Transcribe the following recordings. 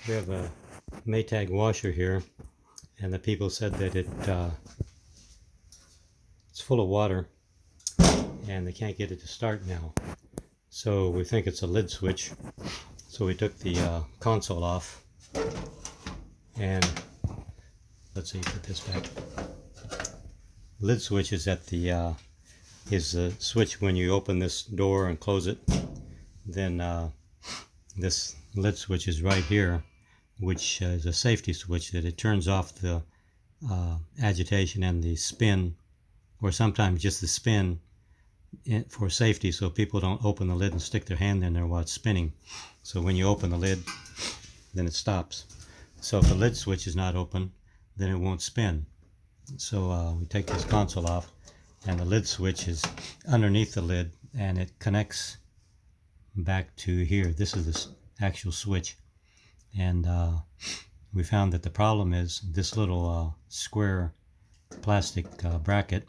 We have a Maytag washer here, and the people said that it's full of water and they can't get it to start now. So we think it's a lid switch. So we took the console off, and let's see, put this back. Lid switch is at the switch when you open this door and close it. Then this lid switch is right here, which is a safety switch that it turns off the agitation and the spin, or sometimes just the spin for safety, so people don't open the lid and stick their hand in there while it's spinning. So when you open the lid, then it stops. So if the lid switch is not open, then it won't spin. So we take this console off, and the lid switch is underneath the lid, and it connects back to here. This is the actual switch, and we found that the problem is this little square plastic bracket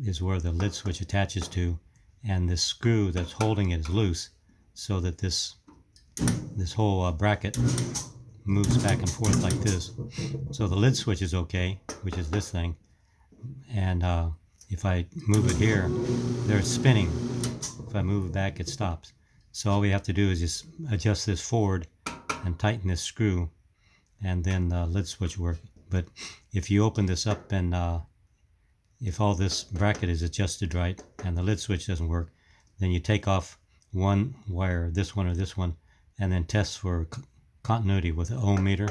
is where the lid switch attaches to, and this screw that's holding it is loose, so that this whole bracket moves back and forth like this. So the lid switch is okay, which is this thing, and if I move it here, there it's spinning. If I move it back, it stops. So all we have to do is just adjust this forward and tighten this screw, and then the lid switch will work. But if you open this up, and if all this bracket is adjusted right and the lid switch doesn't work, then you take off one wire, this one or this one, and then test for continuity with an ohm meter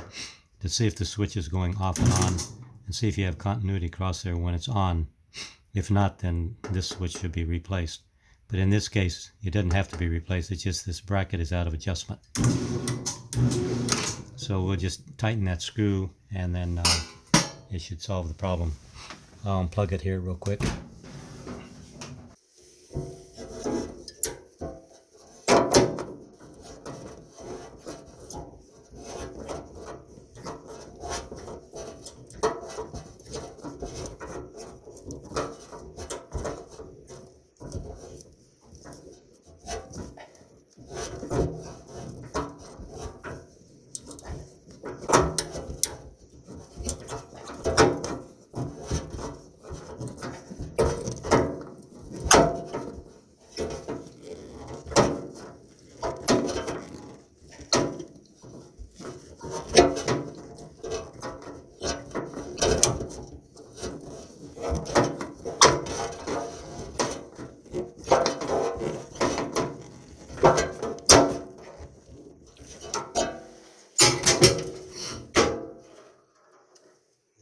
to see if the switch is going off and on, and see if you have continuity across there when it's on. If not, then this switch should be replaced. But in this case, it doesn't have to be replaced. It's just this bracket is out of adjustment. So we'll just tighten that screw, and then it should solve the problem. I'll unplug it here real quick.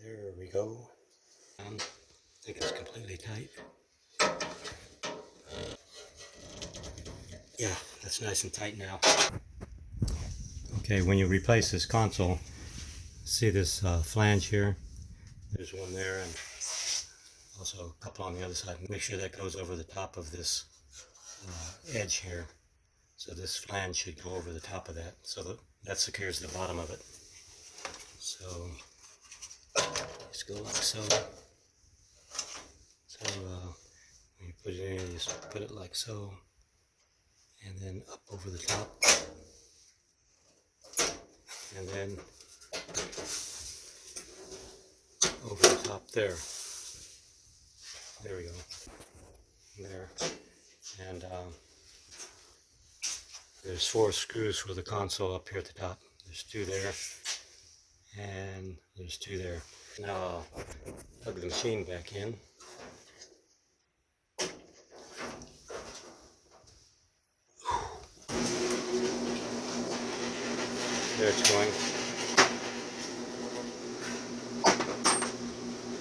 There we go. I think it's completely tight. Yeah, that's nice and tight now. Okay, when you replace this console, see this flange here? There's one there, and also a couple on the other side. Make sure that goes over the top of this edge here. So this flange should go over the top of that, so that secures the bottom of it. So just go like so. So when you put it in, you just put it like so, and then up over the top, and then over the top there. There we go. There. And there's 4 screws for the console up here at the top. There's 2 there, and there's 2 there. Now I'll plug the machine back in. There it's going.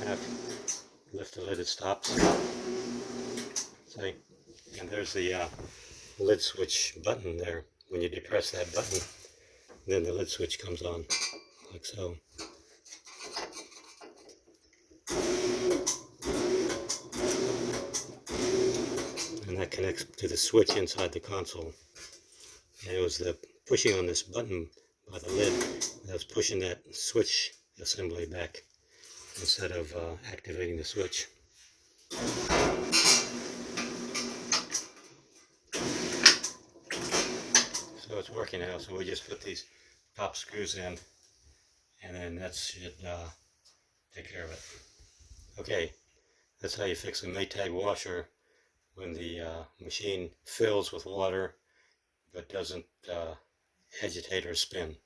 And if you lift the lid, it stops. See? And there's the lid switch button there. When you depress that button, then the lid switch comes on, like so. And that connects to the switch inside the console. And it was the pushing on this button by the lid that was pushing that switch assembly back instead of activating the switch. So it's working now, so we just put these pop screws in, and then that should take care of it. Okay, that's how you fix a Maytag washer when the machine fills with water but doesn't agitate or spin.